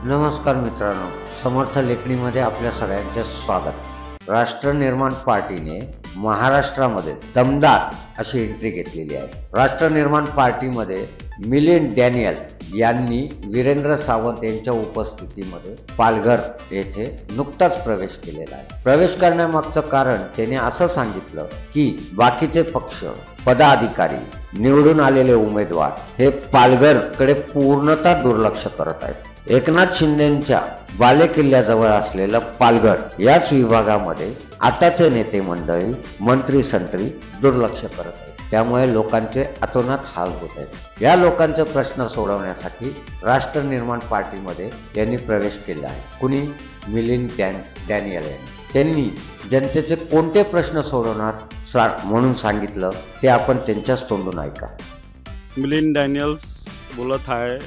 नमस्कार मित्रांनो, समर्थ लेखणीमध्ये आपल्या सगळ्यांचे स्वागत। राष्ट्र निर्माण पार्टीने महाराष्ट्रामध्ये दमदार अशी एंट्री घेतलेली आहे। राष्ट्र निर्माण पार्टीमध्ये मिलिंद डॅनियल यांनी वीरेंद्र सावंत यांच्या उपस्थितीमध्ये पालघर येथे नुकताच प्रवेश केलेला आहे। प्रवेश करण्यामागचं कारण त्याने असं सांगितलं की बाकीचे पक्ष, पदाधिकारी, निवडून आलेले उमेदवार हे पालघरकडे पूर्णतः दुर्लक्ष करत आहेत। एकनाथ शिंदेंच्या बालेकिल्ल्याजवळ असलेलं पालघर याच विभागामध्ये आताचे नेते मंडळी, मंत्री संत्री दुर्लक्ष करत आहेत। त्यामुळे लोकांचे अतोनात हाल होत आहेत। या लोकांचे प्रश्न सोडवण्यासाठी राष्ट्र निर्माण पार्टीमध्ये यांनी प्रवेश केला आहे। कुणी? मिलिंद डॅनियल यांनी। त्यांनी जनतेचे कोणते प्रश्न सोडवणार म्हणून सांगितलं ते आपण त्यांच्याच तोंडून ऐका। मिलिंद डॅनियल्स बोलत आहे।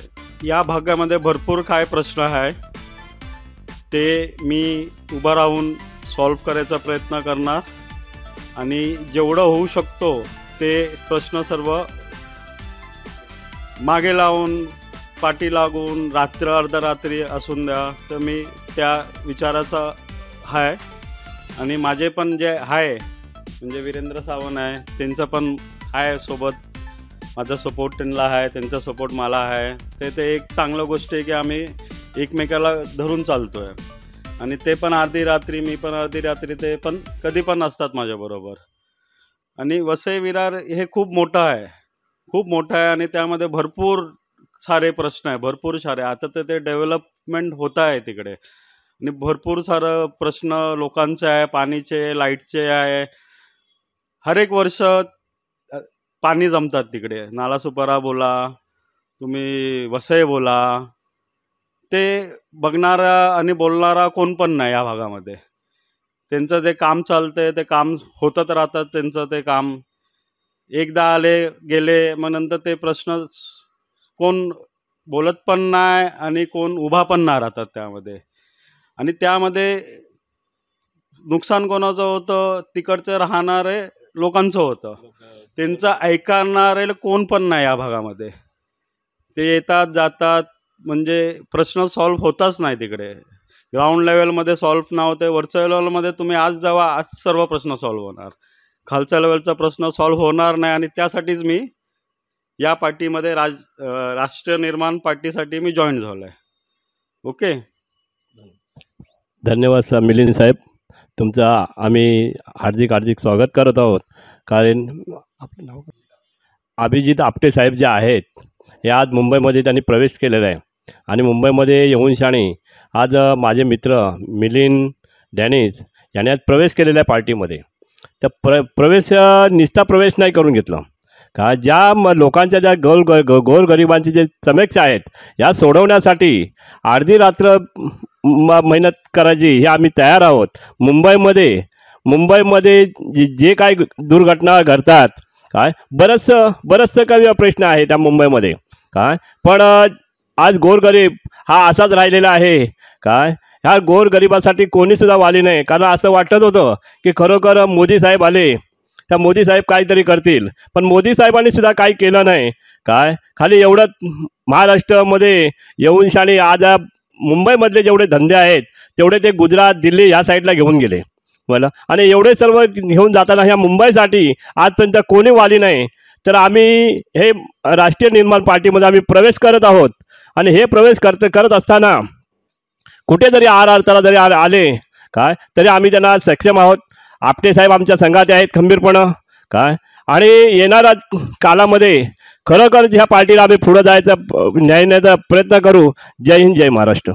या भागामध्ये भरपूर काय प्रश्न आहे ते मी उभं राहून सॉल्व्ह करायचा प्रयत्न करणार आणि जेवढं होऊ शकतो ते प्रश्न सर्व मागे लावून, पाठी लागून, रात्र अर्धरात्री असून द्या तर मी त्या विचाराचा आहे। आणि माझे पण जे आहे म्हणजे वीरेंद्र सावंत आहे त्यांचं पण आहे सोबत, माझा सपोर्ट त्यांना आहे, त्यांचा सपोर्ट मला आहे। ते एक चांगलं गोष्ट आहे की आम्ही एकमेकाला धरून चालतो आहे। आणि ते पण अर्धी रात्री, मी पण अर्धी रात्री, ते पण कधी पण असतात माझ्याबरोबर। आणि वसई विरार हे खूप मोठं आहे, खूप मोठं आहे आणि त्यामध्ये भरपूर सारे प्रश्न आहे, भरपूर सारे। आता तर ते डेव्हलपमेंट होत आहे तिकडे आणि भरपूर सारं प्रश्न लोकांचे आहे, पाणीचे, लाईटचे आहे। हर एक वर्ष पाणी जमतात तिकडे। नालासोपारा बोला, तुम्ही वसई बोला, ते बघणारा आणि बोलणारा कोण पण नाही या भागामध्ये। त्यांचं जे काम चालतंय ते काम होतच राहतात, त्यांचं ते काम एकदा आले गेले मग नंतर ते प्रश्न कोण बोलत पण नाही आणि कोण उभा पण नाही राहतात त्यामध्ये। आणि त्यामध्ये नुकसान कोणाचं होतं? तिकडचं राहणारे लोकांचं होतं। त्यांचं ऐकणारे कोण पण नाही या भागामध्ये। ते येतात जातात, म्हणजे प्रश्न सॉल्व्ह होताच नाही तिकडे। ग्राउंड लेवलमध्ये सॉल्व्ह नव्हते, वरच्या लेवलमध्ये तुम्ही आज जावा, आज सर्व प्रश्न सॉल्व्ह होणार, खालच्या लेवलचा प्रश्न सॉल्व्ह होणार नाही। आणि त्यासाठीच मी या पार्टीमध्ये राष्ट्रीय निर्माण पार्टीसाठी मी जॉईन झालो आहे। ओके, धन्यवाद सर मिलिंद साहेब, तुमचा आम्ही हार्दिक स्वागत करत आहोत। कारण आपलं नाव अभिजित आपटे साहेब जे आहेत हे आज मुंबईमध्ये त्यांनी प्रवेश केलेला आहे आणि मुंबईमध्ये येऊन शाणे आज माझे मित्र मिलिंद डॅनिस यांनी आज प्रवेश केलेला आहे पार्टीमध्ये। तर प्रवेश निस्ता प्रवेश नाही करून घेतलं का, ज्या लोकांच्या ज्या गोरगरिबांची जे समस्या आहेत या सोडवण्यासाठी अर्धी रात्र मेहनत करायची हे आम्ही तयार आहोत। मुंबईमध्ये जे काय दुर्घटना घडतात काय, बरंचसं काही प्रश्न आहे त्या मुंबईमध्ये काय, पण आज गोरगरीब हा असाच राहिलेला आहे काय। ह्या गोरगरिबासाठी कोणीसुद्धा वाली नाही। कारण असं वाटत होतं की खरोखर मोदी साहेब आले तर मोदी साहेब काहीतरी करतील, पण मोदी साहेबांनी सुद्धा काही केलं नाही काय। खाली एवढं महाराष्ट्रामध्ये येऊन शाणी आज मुंबईमधले जेवढे धंदे आहेत तेवढे ते गुजरात, दिल्ली ह्या साईडला घेऊन गेले मला। आणि एवढे सर्व घेऊन जाताना ह्या मुंबईसाठी आजपर्यंत कोणी वाली नाही। तर आम्ही हे राष्ट्रीय निर्माण पार्टीमध्ये आम्ही प्रवेश करत आहोत आणि हे प्रवेश करत असताना कुठेतरी आरतरा जरी आले काय तरी आम्ही त्यांना सक्षम आहोत। आपटे साहेब आमच्या संघात आहेत खंबीरपणा काय, आणि येणाऱ्या कालामध्ये खरोखर ह्या पार्टीला आम्ही पुढे जायचा न्याय देण्याचा प्रयत्न करू। जय हिंद, जय महाराष्ट्र।